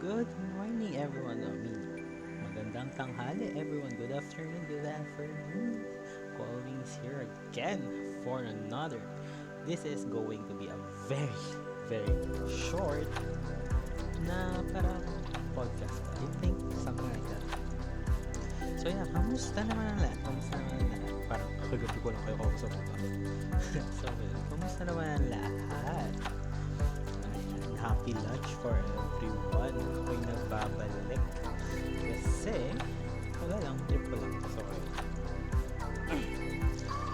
Good morning, everyone. Magandang tanghali, everyone. Good afternoon, good afternoon. Callings here again for another. This is going to be a very, very short na parang podcast. I think something like that. So yeah, kamusta naman ang lahat? Kamusta naman ang lahat? Parang kagabi ko lang kayo kausap ko. So kamusta naman ang lahat? Ayan, happy lunch for everyone. Ako'y nagbabalik. Kasi, wala lang, trip ko lang.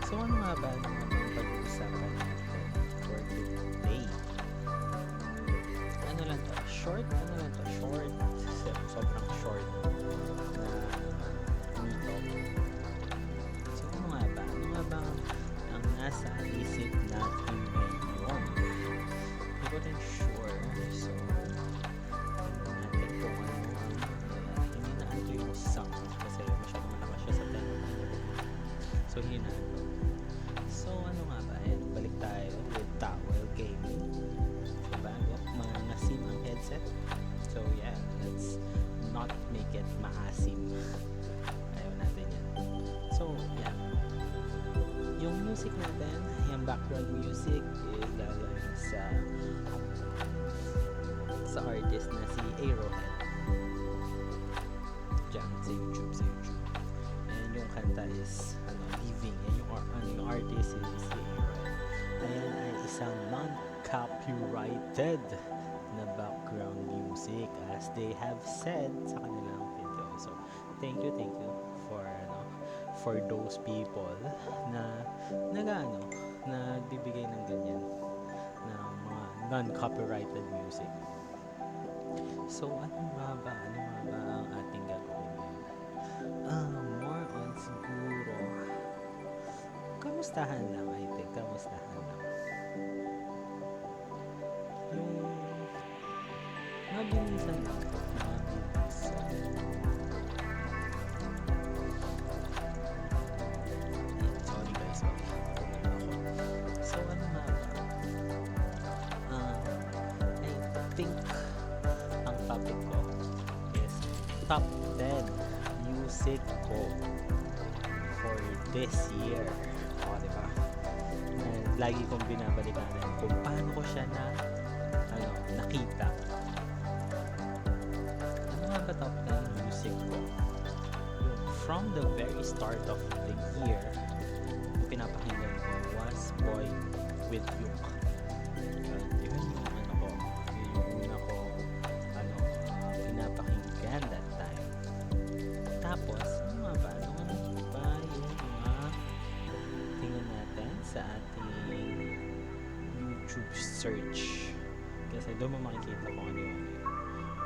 So, ano nga ba ang pag-uusapan natin for today? Ano lang to? Short? Sobrang short na meetup. So, ano nga ba? Ano nga ba ang nasa isip natin ngayon? Hindi ko rin sure. So, natin kung ano ang hindi na ito yung song kasi masyado malakas siya sa tenor. So, hindi na ito. So, ano nga ba? Balik tayo with Towel Gaming. So, bago, mga ngasim ang headset. So, yeah, let's not make it maasim. Ayaw natin yan. So, yeah. Yung music natin, yung background music is galing sa artist na si Arrowhead. Diyan, sa YouTube. And yung kanta is, Living. And yung artist is si Arrowhead. Ayan ay isang non-copyrighted na background music as they have said sa kanilang video. So, thank you for those people na nagbibigay ng ganyan na mga non-copyrighted music. So, ano nga ba ang ating gagawin ngayon? More on siguro kamustahan lang, I think. Kamustahan lang. Yung mabilisan lang. Sorry guys. So, ano nga ba? I think ang topic ko is top 10 music ko for this year. O, diba? And lagi kong binabalikan kung paano ko siya nakita. Ano nga ba top 10 music ko? From the very start of the year, yung pinapakinggan ko was Boy with Yuke. Yun yung una ko pinapakinggan that time. Tapos, ano nga ba yung mga tingnan natin sa ating YouTube search. Kasi doon mo makikita kung ano yung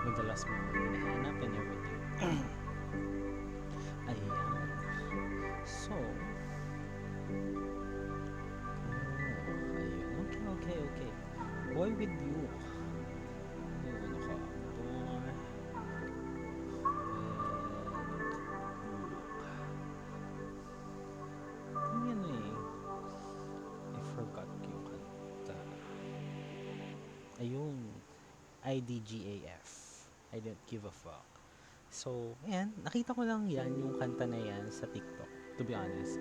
madalas mo hinahanap and everything. Ayan. So, ayun. Okay. Boy with you. Ano ka? Boy with I forgot yung kanta. Ayun. IDGAF. I don't give a fuck. So, ayan. Nakita ko lang yung kanta na yan sa TikTok, to be honest.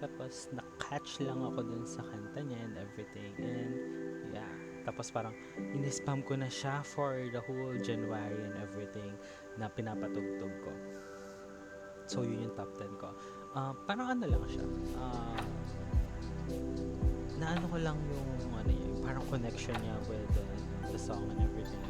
Tapos, na-catch lang ako dun sa kanta niya and everything. And, yeah. Tapos, parang, in-spam ko na siya for the whole January and everything na pinapatugtog ko. So, yun yung top 10 ko. Parang ano lang siya. Naano ko lang yung parang connection niya with the song and everything.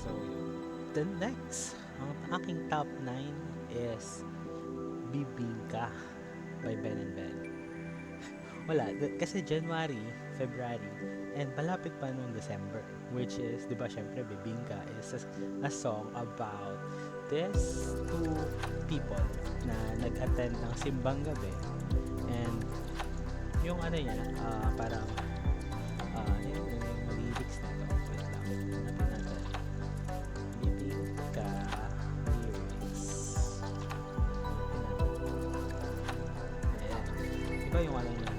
So, the next, ang aking top 9 is Bibingka by Ben and Ben. Wala, kasi January, February, and malapit pa noong December, which is, di ba, syempre, Bibingka is a song about these two people na nag-attend ng simbang gabi, and yung niya, parang yung lyrics na to, wait lang, hanapin natin, Bibingka lyrics, hanapin natin, Diba yung alam na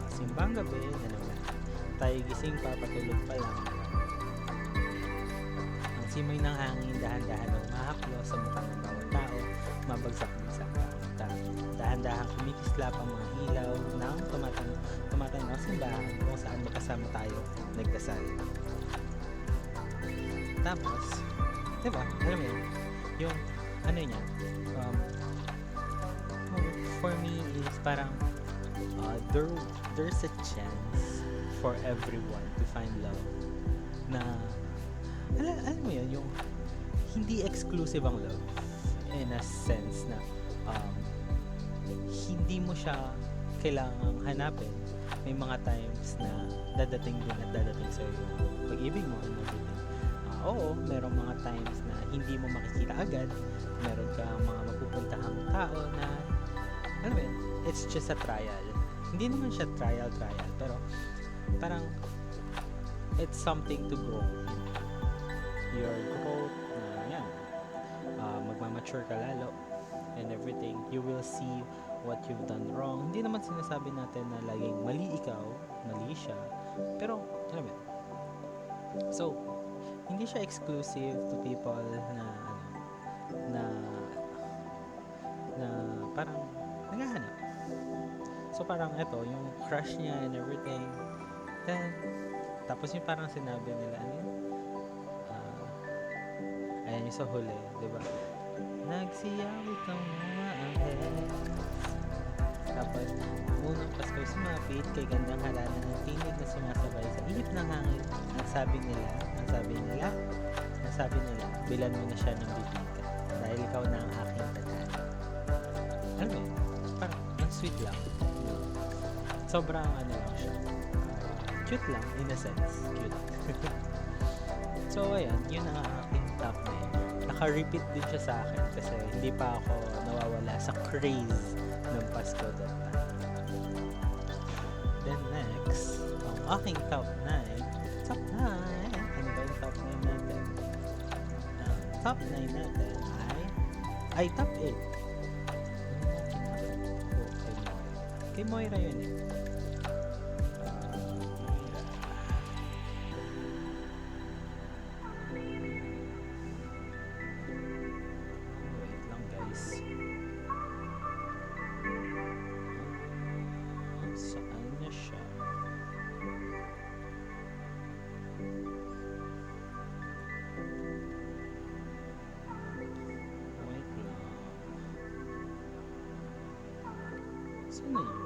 simbang gabi na naman. Tayo gising pa, patulog pa lang. Ang simoy ng hangin dahan-dahan na umahaplo sa mukha ng bawat tao, mabagsak ng isang tao. Dahan-dahan kumikislap ang mga ilaw ng tumatanaw simbahan kung saan magkasama tayo nagdasal. Tapos, diba, alam mo yun, yung ano niya, for me is parang there's a chance for everyone to find love na alam mo yun, yung hindi exclusive ang love in a sense na hindi mo siya kailangang hanapin. May mga times na dadating din at dadating sa iyo pag-ibig mo and everything. Oo, merong mga times na hindi mo makikita agad, meron kang mga mapupuntahang tao na alam mo yun, it's just a trial. Hindi naman siya trial, pero parang it's something to grow in. Your growth na yan, magmamature ka lalo and everything. You will see what you've done wrong. Hindi naman sinasabi natin na laging mali ikaw, mali siya, pero alam mo yun. So, hindi siya exclusive to people na parang naghahanap. So parang ito, yung crush niya and everything. Then, tapos yung parang sinabi nila, ayan yung sa huli, di ba? Nagsiyawi kang mga anghels. Tapos, unang Pasko'y sumapit kay gandang harana ng tinig na sumasabay sa ihip ng hangin. Ang sabi nila, bilan mo na siya ng bibigka dahil ikaw na ang aking tadhana. Alam mo yun? Parang, ang sweet lang. Sobrang ano lang siya. Cute lang, in a sense. Cute. So, ayan, yun ang aking top 9. Naka-repeat din siya sa akin kasi hindi pa ako nawawala sa craze ng Pasko that time. Then next, ang aking top 9. Top 9! Ano ba yung top 9 natin? Top 9 natin ay top 8. Kay Moira yun eh. Wait lang guys. Saan na siya? Wait lang. Saan na yun?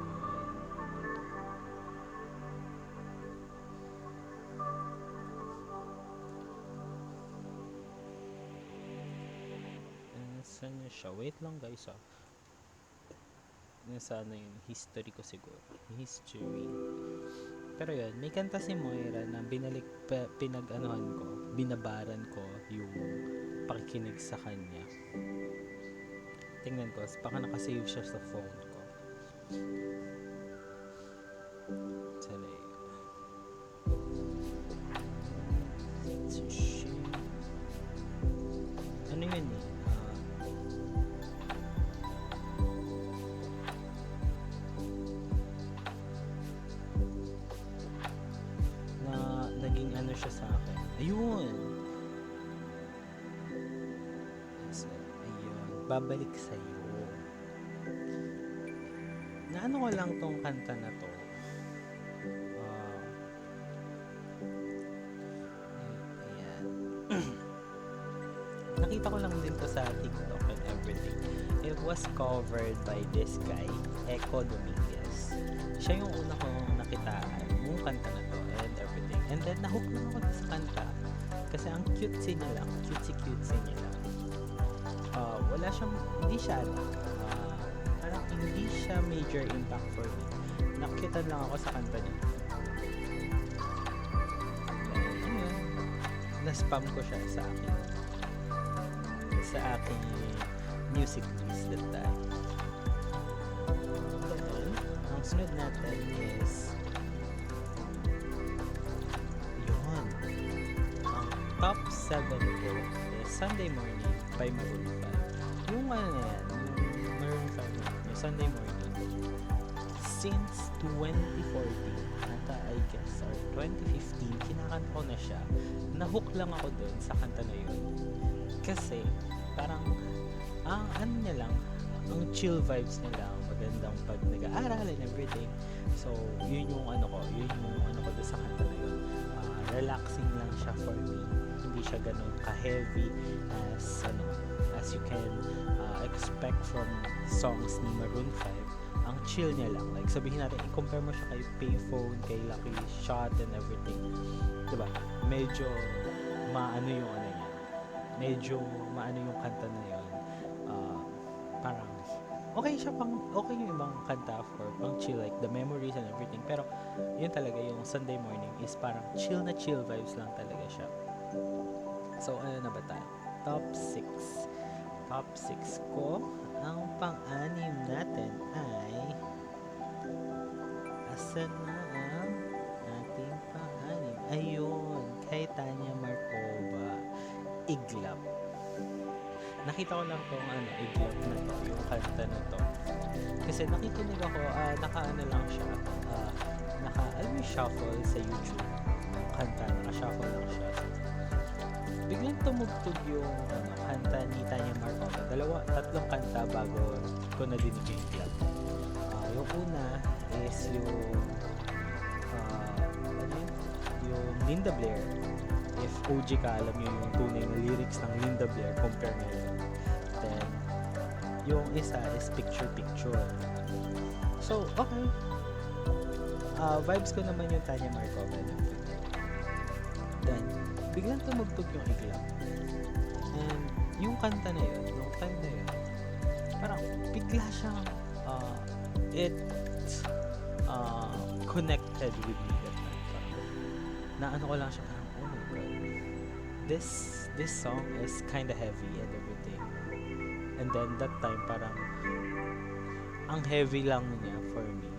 Saan na siya? Wait lang guys ah. Nasa ano yung history ko siguro. History. Pero yun, may kanta si Moira na pinag-anuhan ko, binabaran ko yung pakikinig sa kanya. Tingnan ko, baka nakasave siya sa phone ko. Sali. Ano yun eh? Naging ano siya sa akin. Ayun. So, ayun. Babalik sa'yo. Naano ko lang tong kanta na to. Ayan. Nakita ko lang din to sa TikTok and everything. It was covered by this guy, Echo Dominguez. Siya yung una kong nakitaan, yung kanta na to and everything. And then, nahook lang ako sa kanta. Kasi ang cutesy niya lang. Cutesy niya lang. Wala siyang, hindi siya, parang hindi siya major impact for me. Nakitan lang ako sa kanta niya. And, yun, na-spam ko siya sa aking music list that time. Then, ang sunod natin is top 7 ko is Sunday Morning by Maroon 5. Yung ano na yan, yung Maroon 5 na yung Sunday Morning. since 2014 ata, I guess, or 2015, kinakanta ko na siya. Nahook lang ako dun sa kanta na yun. Kasi, parang, ano niya lang, ang chill vibes niya lang, magandang pag nag-aaral and everything. So, yun yung ano ko dun sa kanta na yun. Relaxing lang siya for me. Hindi siya ganun ka-heavy as you can expect from songs ni Maroon 5. Ang chill niya lang. Like, sabihin natin, i-compare mo siya kay Payphone, kay Lucky Shot and everything. Diba? Medyo maano yung ano niya. Medyo maano yung kanta na yun. Parang, okay yung ibang kanta for pang chill, like The Memories and everything. Pero, yun talaga, yung Sunday Morning is parang chill na chill vibes lang talaga siya. So, ano na ba tayo? Top 6. Top 6 ko, ang pang-anim natin ay asan na ang ating pang-anim? Ayun, kay Tanya Markova, Iglap. Nakita ko lang tong Iglap na to, yung kanta na to. Kasi nakikinig ako, naka-ano lang siya, alam mo shuffle sa YouTube. Yung kanta, naka-shuffle lang siya. Biglang tumugtog yung kanta ni Tanya Markova. Tatlong kanta bago ko nadinig yung Iglap. Yung una is yung Linda Blair. If OG ka, alam nyo yung tunay na lyrics ng Linda Blair, compare ngayon. Then, yung isa is Picture Picture. So, okay. Vibes ko naman yung Tanya Markova. Then, biglang tumugtog yung Iglap. And, yung kanta na yun, yung time na yun, parang bigla siyang, connected with me that time. Parang, naano ko lang siya, parang, oh my God, this song is kinda heavy and everything. And then, that time, parang, ang heavy lang niya for me.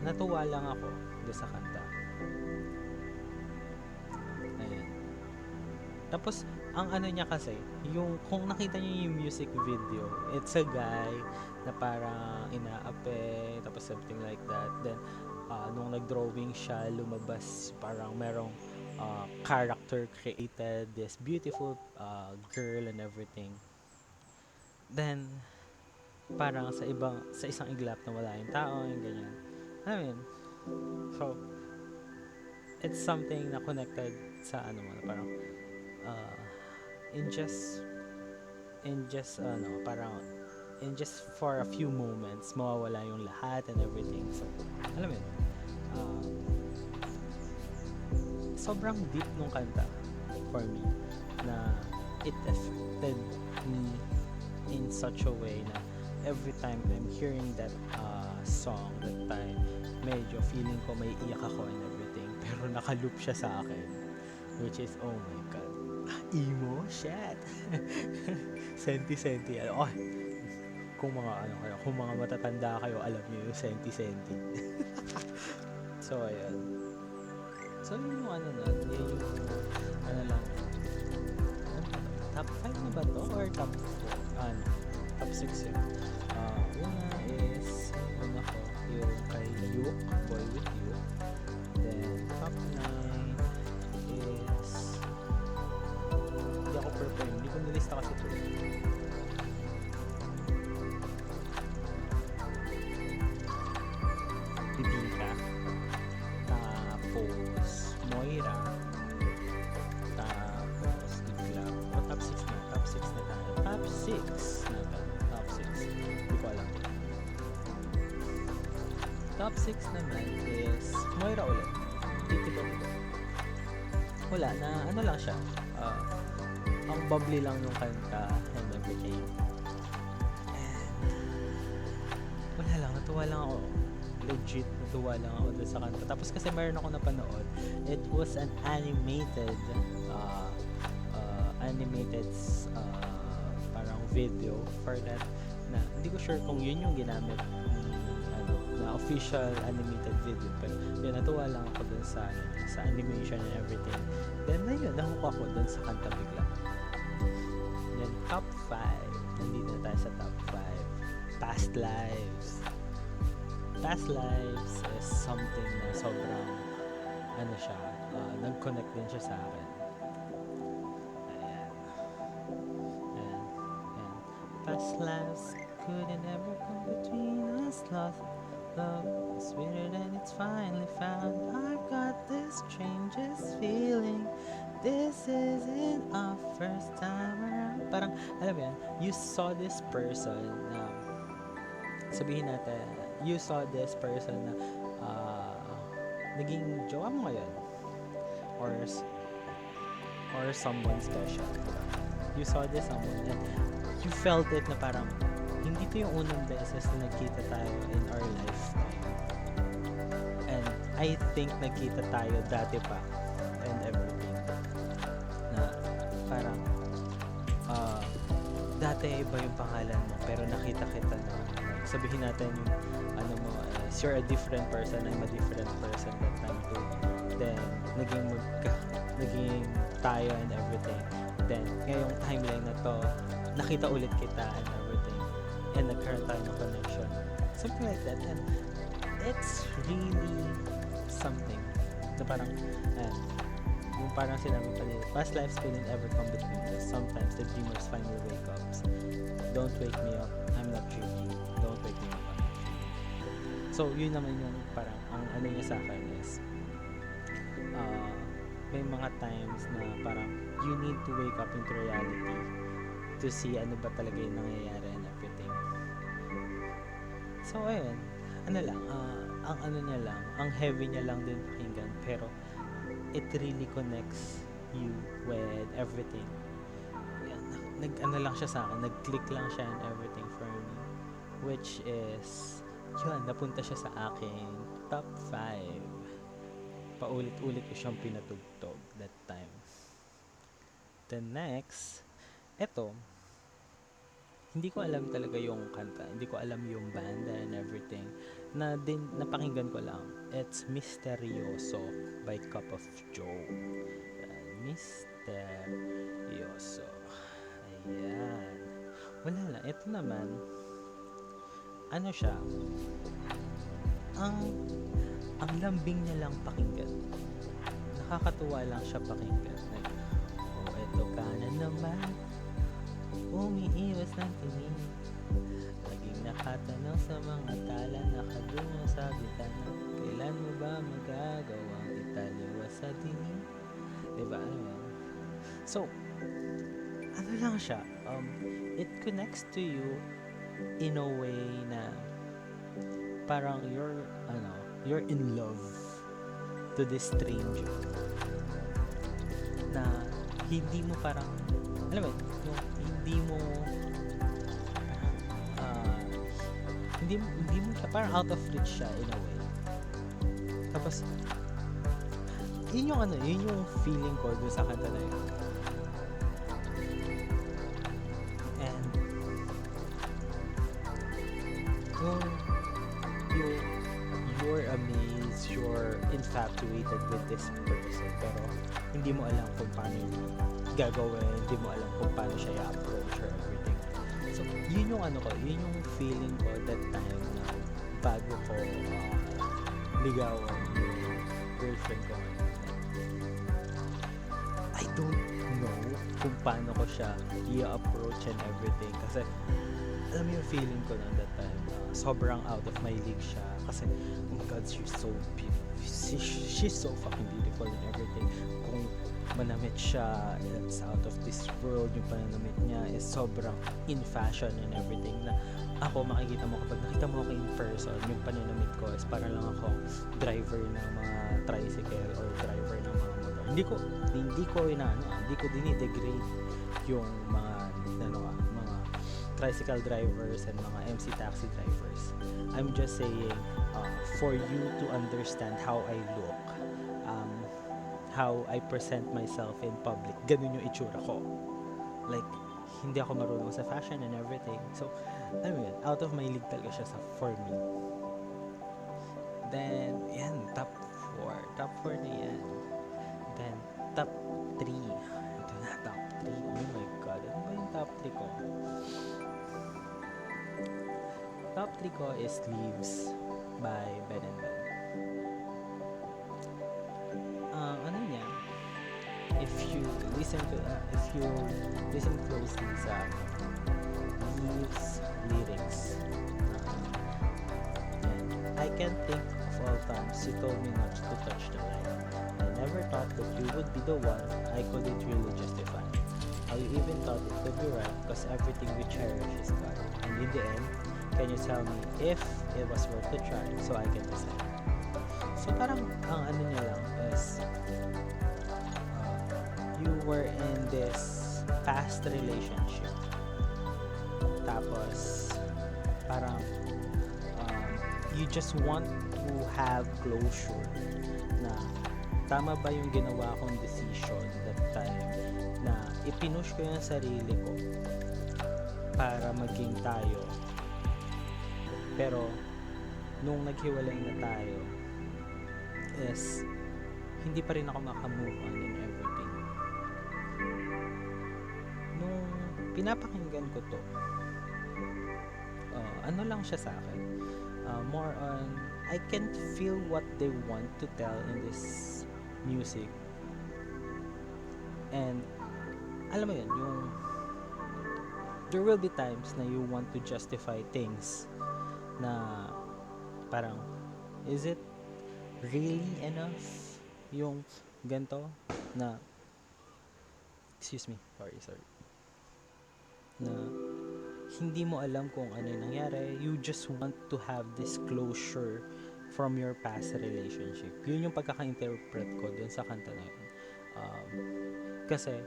Natuwa lang ako doon sa kanta. Ayan. Tapos, ang ano niya kasi, kung nakita niyo yung music video, it's a guy na parang inaape, tapos something like that. Then, nung nag-drawing siya, lumabas parang merong character created, this beautiful girl and everything. Then, parang sa isang iglap na wala yung tao, yung ganyan. I mean, so, it's something na connected sa parang, in just for a few moments, mawawala yung lahat and everything. So, alam mo yun, sobrang deep nung kanta for me, na it affected me in such a way na every time I'm hearing that song, that time, medyo feeling ko may iyak ako and everything, pero naka-loop siya sa akin, which is, oh my God, emo, shit. Senti-senti, kung mga matatanda kayo, alam niyo yung senti-senti. So, ayan. So, yun yung yun yung, top 5 na ba to? Or top 4? Top 6 yun. Una is, yung kay Yuke, Boy With You. Then, top 9 is, hindi ako prepare, hindi ko nilista kasi ito. Bibingka. Tapos, Moira. Tapos, Iglap. O, top 6 na. Top 6 na tayo. Top 6 na tayo. Top 6. Hindi ko alam. Top 6 naman is Moira ulit. Titipan ko. Wala na, ano lang siya. Ang bubbly lang yung kanta and everything. And, wala lang, natuwa lang ako. Legit, natuwa lang ako doon sa kanta. Tapos kasi meron ako napanood. It was an animated parang video for that, na hindi ko sure kung yun yung ginamit na official animated video, pero yun, natuwa lang ako dun sa animation and everything. Then ayun, nahuko ako dun sa kanta bigla. Then top 5, nandito na tayo sa top 5. past lives. Past lives is something na sobrang, ano siya, nag-connect din siya sa akin. Ayan. Ayan. Ayan. Past lives couldn't ever come between us. Lost love is sweeter than it's finally found. I've got this strangest feeling. This isn't our first time around. Parang, alam mo yan, you saw this person na, sabihin natin, you saw this person na naging jowa mo ngayon. Or someone special. You saw this someone and you felt it na parang, hindi to yung unang beses na nagkita tayo in our lifetime. And I think nagkita tayo dati pa and everything. Na parang, dati iba yung pangalan mo pero nakita kita na. Sabihin natin yung ano mo is you're a different person, I'm a different person that time too. Then, naging tayo and everything. Then, ngayong timeline na to, nakita ulit kita and everything. And nagkaroon tayo ng connection. Something like that. And it's really something na parang, yung parang sinabi pa nila, past lives couldn't ever come between us. Sometimes the dreamers finally wake up. Don't wake me up, I'm not dreaming. Don't wake me up, I'm not dreaming. So, yun naman yung parang, ang ano niya sa akin is, may mga times na parang you need to wake up into reality to see ano ba talaga yung nangyayari and everything. So, ayun. Ano lang, ang ano niya lang, ang heavy niya lang din pakinggan, pero it really connects you with everything. Yan, nag-ano lang siya sa akin, nag-click lang siya and everything for me. Which is, yun, napunta siya sa aking top 5. Paulit-ulit ko siyang pinatugtog that time. Then next, eto, hindi ko alam talaga yung kanta, hindi ko alam yung banda and everything, na din napakinggan ko lang. It's Misterioso by Cup of Joe. Misterioso. Ayan. Wala lang, eto naman, ano siya, ang lambing niya lang pakinggan. Nakakatuwa lang siya pakinggan. Like, eto ka na naman, umiiwas ng tingin. Laging nakatanaw sa mga tala, nakadungo sa bitana. Kailan mo ba magagawang italiwas sa tingin? Diba? Ano yan? So, ano lang siya, it connects to you in a way na parang you're in love to this stranger na hindi mo parang, alam mo, hindi mo siya, parang out of reach siya in a way. Tapos, yun yung feeling ko doon sa kanta na yun. And, you're amazed, you're infatuated with this person, pero hindi mo alam kung paano yung gagawin, hindi mo alam kung paano siya i-approach or everything. So, yun yung yun yung feeling ko that time na bago ko ligawan yung girlfriend ko. I don't know kung paano ko siya i-approach and everything kasi alam mo yung feeling ko na that time, sobrang out of my league siya kasi, oh my God, she's so beautiful, she's so fucking beautiful and everything. Kung manamit siya, it's out of this world. Yung pananamit niya is sobrang in fashion and everything na ako, makikita mo kapag nakita mo ako in person, yung pananamit ko is parang lang ako driver ng mga tricycle or driver ng mga motor. Hindi ko dinidegrade yung mga tricycle drivers and mga MC taxi drivers. I'm just saying, for you to understand how I look, how I present myself in public, ganun yung itsura ko. Like, hindi ako marunong sa fashion and everything. So, I mean, out of my league talaga siya for me. Then, yan, top 4 na yan. Then, top 3. Ito na, top 3. Oh my God, ano ba yung top 3 ko? top 3 ko is Leaves by Ben and Ben. Ano niya, if you listen closely sa Leaves lyrics, and I can't think of all times you told me not to touch the light. I never thought that you would be the one I couldn't really justify. How you even thought it could be right because everything we cherish is gone. And in the end, can you tell me if it was worth the try so I can decide? So parang ang ano niya lang is you were in this past relationship. Tapos parang you just want to have closure na tama ba yung ginawa kong decision that time na ipinush ko yung sarili ko para maging tayo, pero nung naghiwalay na tayo is hindi pa rin ako makamove on in everything. Nung pinapakinggan ko to, ano lang siya sa akin, more on I can feel what they want to tell in this music. And alam mo yun, yung there will be times na you want to justify things na parang, is it really enough yung ganito na sorry na hindi mo alam kung ano yung nangyari. You just want to have this closure from your past relationship. Yun yung pagkaka-interpret ko dun sa kanta na yun. Kasi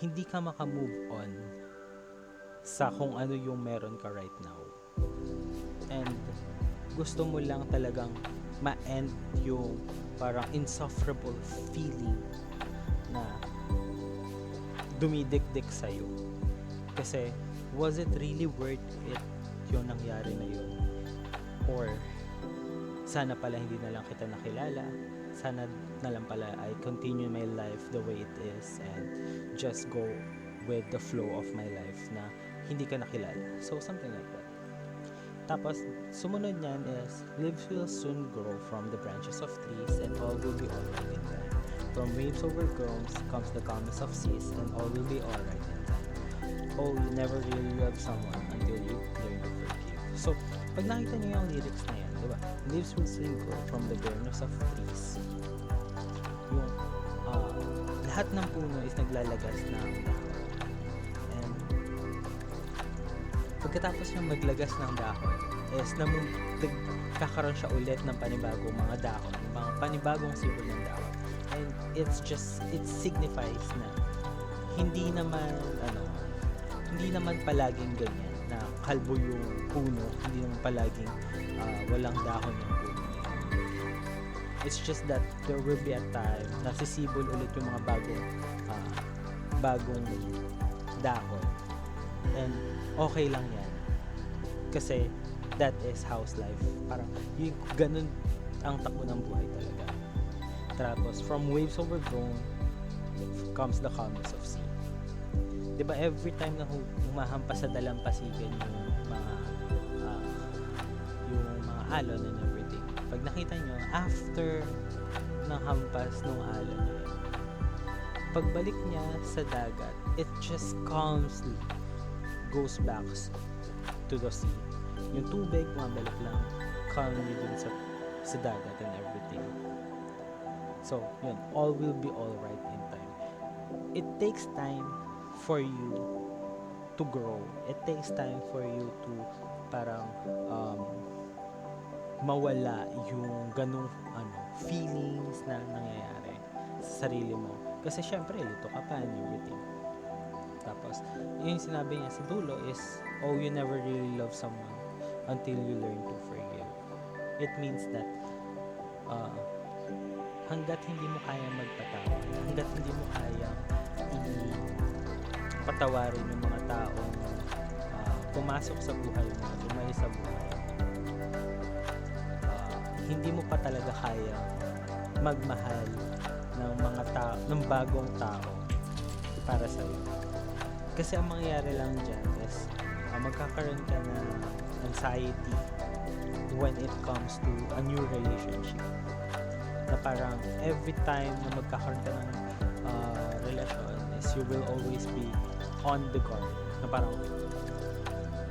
hindi ka maka-move on sa kung ano yung meron ka right now. And gusto mo lang talagang ma-end yung parang insufferable feeling na dumidikdik sa'yo. Kasi was it really worth it yung nangyari na yun? Or sana pala hindi na lang kita nakilala, sana na lang pala I continue my life the way it is and just go with the flow of my life na hindi ka nakilala. So something like that. Tapos sumunod niyan is leaves will soon grow from the branches of trees and all will be alright in time. From waves over groans comes the calmness of seas and all will be alright in time. Oh, you never really love someone until you learn to forgive. So pag nakita niyo yung lyrics na yan, diba? Leaves will soon grow from the barrenness of trees. Yung lahat ng puno is naglalagas ng dahon. And pagkatapos niya maglagas ng dahon is kakaroon siya ulit ng panibagong mga dahon, mga panibagong sibol ng dahon. And it signifies na hindi naman palaging ganyan na kalbo yung puno, hindi naman palaging walang dahon yung puno. It's just that there will be a time na sisibol ulit yung mga bagong dahon. And okay lang yan. Kasi that is house life. Parang yung ganun ang takbo ng buhay talaga. Tapos from waves overgrown comes the calmness of sea. Diba every time na humahampas sa dalampasigan yung mga alon and everything, pag nakita nyo after ng hampas ng alon na yun, pagbalik niya sa dagat, it just calmly goes back to the sea. Yung tubig bumabalik lang calmly dun sa dagat and everything. So yun, all will be alright in time. It takes time for you to grow. It takes time for you to parang mawala yung ganung feelings na nangyayari sa sarili mo. Kasi syempre, lito ka pa and everything. Tapos, yung sinabi niya sa dulo is, oh, you never really love someone until you learn to forgive. It means that hanggat hindi mo kaya magpatawad, hanggat hindi mo kaya patawarin yung mga taong pumasok sa buhay mo, lumay sa buhay, hindi mo pa talaga kaya magmahal ng mga ng bagong tao para sa iyo. Kasi ang mangyayari lang dyan is magkakaroon ka na anxiety when it comes to a new relationship. Na parang every time na magkakaroon ka ng relasyon is you will always be on the guard. Na parang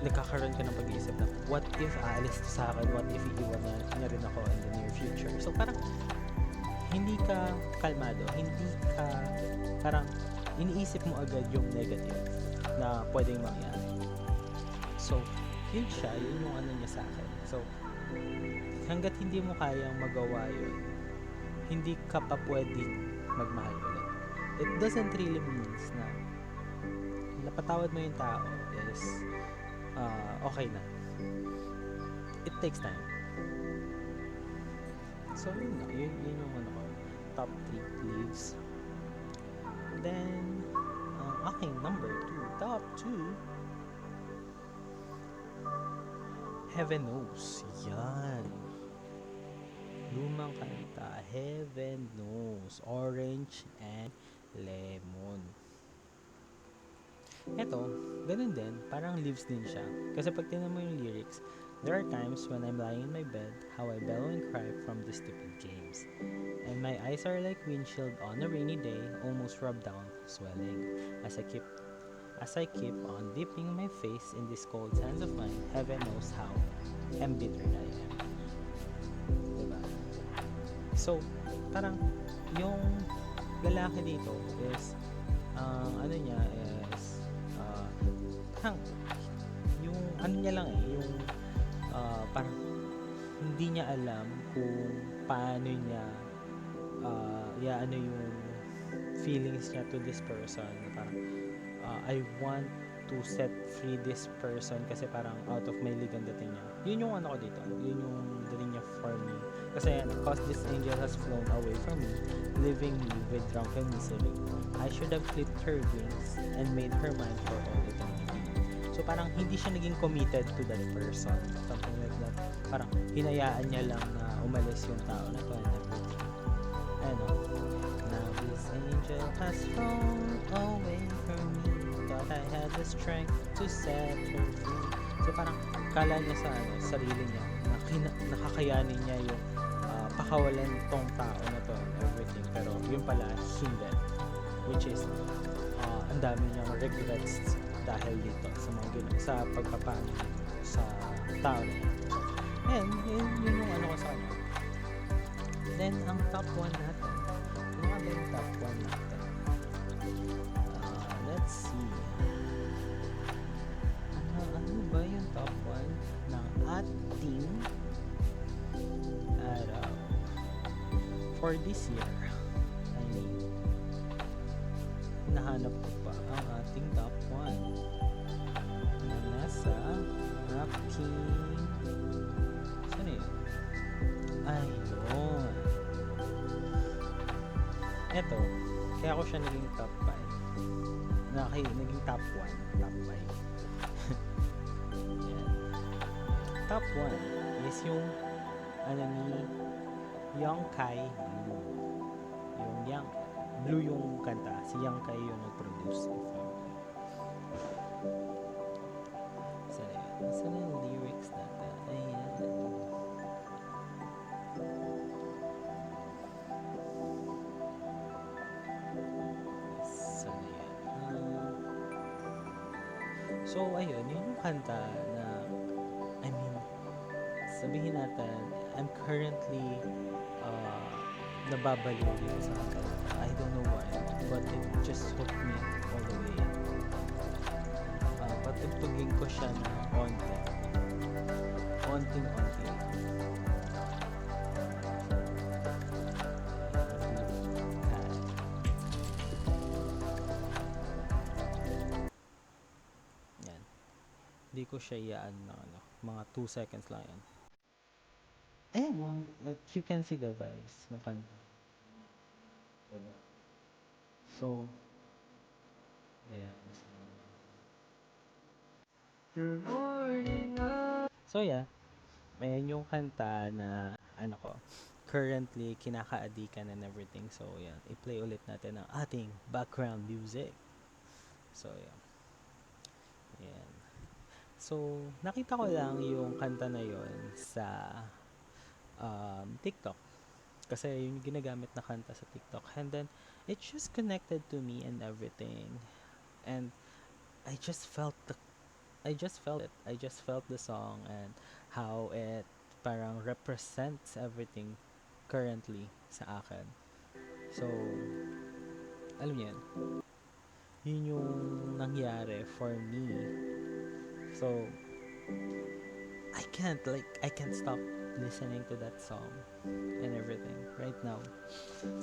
nagkakaroon ka ng pag-iisip na what if aalis to sa akin, what if iiwan niya rin ako in the near future. So parang hindi ka kalmado, hindi ka parang iniisip mo agad yung negative na pwedeng mangyari. So yun siya, yun yung ano niya sa akin. So hanggat hindi mo kayang magawa yun, hindi ka pa pwedeng magmahal ulit. It doesn't really means na napatawad mo yung tao is okay na. It takes time. So yun yung ano ko, top 3 leaves. Then aking number 2, top 2, Heaven Knows. Yan. Lumang kanta, Heaven Knows, Orange and Lemon. Eto, ganun din, parang leaves din siya. Kasi pag tinan mo yung lyrics, there are times when I'm lying in my bed, how I bellow and cry from the stupid games. And my eyes are like windshield on a rainy day, almost rubbed down, swelling. As I keep on dipping my face in these cold sands of mine, heaven knows how embittered I am. Diba? So, parang yung lalaki dito is ano niya is parang yung ano niya lang yung parang hindi niya alam kung paano niya ano yung feelings niya to this person. Parang I want to set free this person kasi parang out of my league ang dating niya. Yun yung ano ko dito. Yun yung dating niya for me. Kasi cause this angel has flown away from me, leaving me with drunken misery. I should have clipped her wings and made her mine for all eternity. So parang hindi siya naging committed to that person. Something like that. Parang hinayaan niya lang na umalis yung tao na to and everything. Ano? Now this angel has flown away from me. Thought I had the strength to set her free. So parang kala niya sa sarili niya na nakakayanin niya yung pakawalan tong tao na to and everything. Pero yun pala hindi. Which is ang dami niyang regrets dahil dito sa mga sa pagpapaano sa tao na yan. And yun yung ano ko sa kanya. Then ang top 1 natin, ano nga ba yung top 1 natin? Let's see. Ano ba yung top 1 ng ating araw for this year? I mean, nahanap ko pa ang ating top 1 na nasa aking saan yun? Ayun. Eto, kaya ko siya naging top 5. Naging top 1, top 5. Yan. Top 1 is yung ano ni Young Kai Blue. Yung Young Blue yung kanta. Si Young Kai yung nag-produce. Saan yung lyrics natin? Ayan. Saan yan? So, ayun. Yun yung kanta na I mean, sabihin natin, I'm currently nababaliw dito sa kanta. I don't know why, but it just hooked me all the way. Patugtugin ko siya na onting. Yan. Hindi ko siya iyaan na mga 2 seconds lang yan. Ayan, you can see the vibes na kanta. So, ayan. So yeah, ayan yung kanta na ano ko, currently kinakaadikan and everything. So yan, i-play ulit natin ang ating background music. So yeah. Ayan. So, nakita ko lang yung kanta na yon sa TikTok. Kasi yung ginagamit na kanta sa TikTok. And then, it just connected to me and everything. And I just felt it. I just felt the song and how it parang represents everything currently sa akin. So, alam niyo yun yung nangyari for me. So, I can't stop listening to that song and everything right now.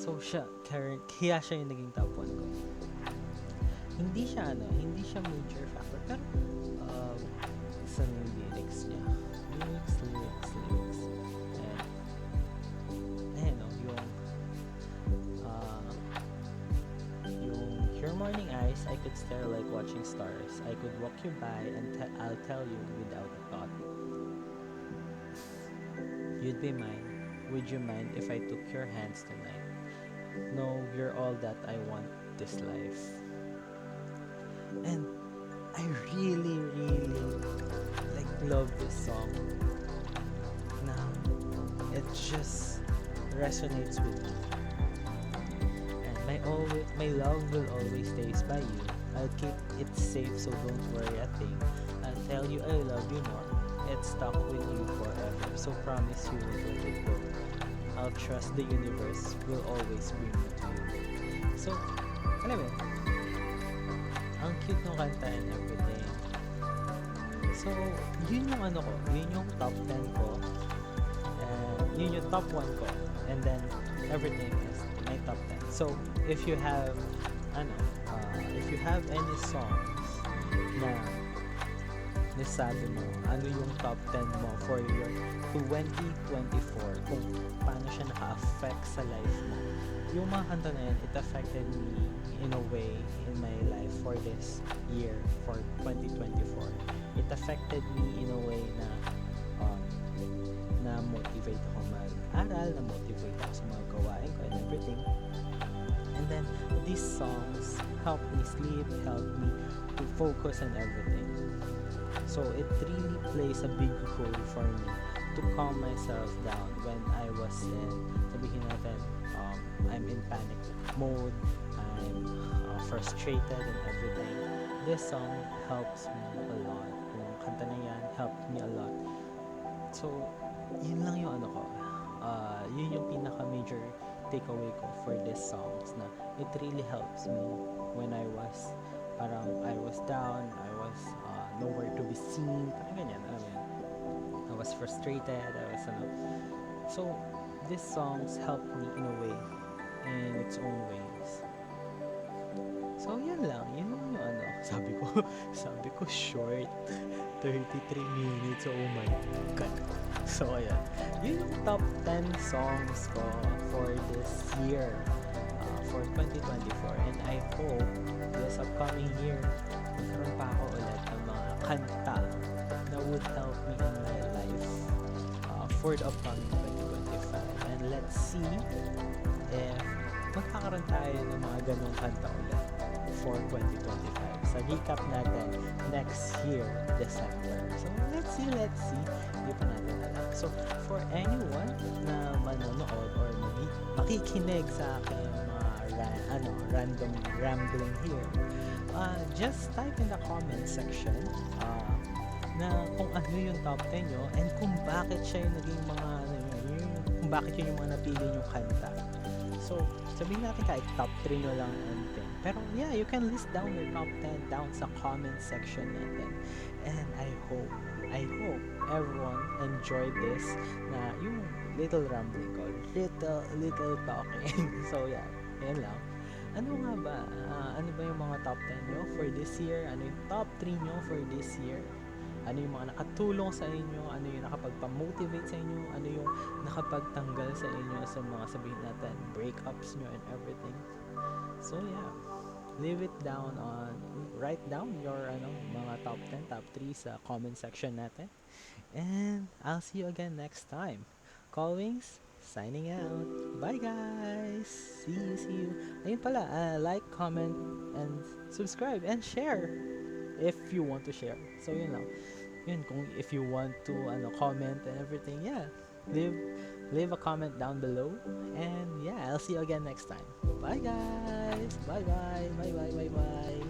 So, kaya siya yung naging top 1 ko. Hindi siya major factor, pero, um, isa na yung lyrics niya. Lyrics. And, ayun, no, yung your morning eyes, I could stare like watching stars. I could walk you by and I'll tell you without a thought. You'd be mine. Would you mind if I took your hands tonight? No, you're all that I want this life. And I really, like love this song. Now, it just resonates with me. And my love will always stay by you. I'll keep it safe, so don't worry a thing. I'll tell you I love you more. It's stuck with you forever, so promise you won't let it go. I'll trust the universe will always bring me to you. So, alam mo, ang cute ng kanta and everything. So, yun yung yun yung top 10 ko. Yun yung top 1 ko. And then, everything is my top 10. So, if you have any songs na nasabi mo, ano yung top 10 mo for your 2024, kung paano siya naka-affect sa life mo. Yung mga kanta na yan, it affected me in a way in my life for this year, for 2024. It affected me in a way na na-motivate ako mag-aral, na-motivate ako sa mga gawain ko and everything. And then, these songs helped me sleep, helped me to focus and everything. So, it really plays a big role for me to calm myself down when I was in, sabihin natin, I'm in panic mode, I'm frustrated and everything. This song helps me a lot. Yung kanta na yan helped me a lot. So, yun lang yung yun yung pinaka-major takeaway ko for this songs na it really helps me when I was down, I was nowhere to be seen, parang ganyan, alam mo yan. I was frustrated, so these songs helped me in a way, in its own ways. So yan lang, yun yung sabi ko short, 33 minutes, oh my god. So ayan, yun yung top 10 songs ko for this year, for 2024, and I hope this upcoming year magkaroon pa ako ulit ng mga kanta na would help me in my life for the upcoming 2025. And let's see if magkakaroon tayo ng mga ganong kanta ulit for 2025 sa recap natin next year, December. So let's see, hindi pa natin alam. So for anyone na manonood or makikinig sa aking random rambling here, just type in the comment section na kung ano yung top 10 nyo and kung bakit siya yung naging kung bakit yun yung mga napili yung kanta. So, sabihin natin kahit top 3 nyo lang and then. Pero yeah, you can list down your top 10 down sa comment section natin. And I hope everyone enjoyed this na yung little rambling ko, little talking. So yeah, yan lang. Ano nga ba? Ano ba yung mga top 10 nyo for this year? Ano yung top 3 nyo for this year? Ano yung mga nakatulong sa inyo? Ano yung nakapagpa-motivate sa inyo? Ano yung nakapagtanggal sa inyo sa mga sabihin natin, breakups nyo and everything? So yeah, write down your mga top 10, top 3 sa comment section natin. And I'll see you again next time. Callwings, signing out. Bye guys! See you. Ayun pala, like, comment, and subscribe, and share if you want to share. So yun lang. Yun, kung if you want to comment and everything, yeah, leave leave a comment down below. And yeah, I'll see you again next time. Bye guys. Bye bye. Bye bye. Bye bye.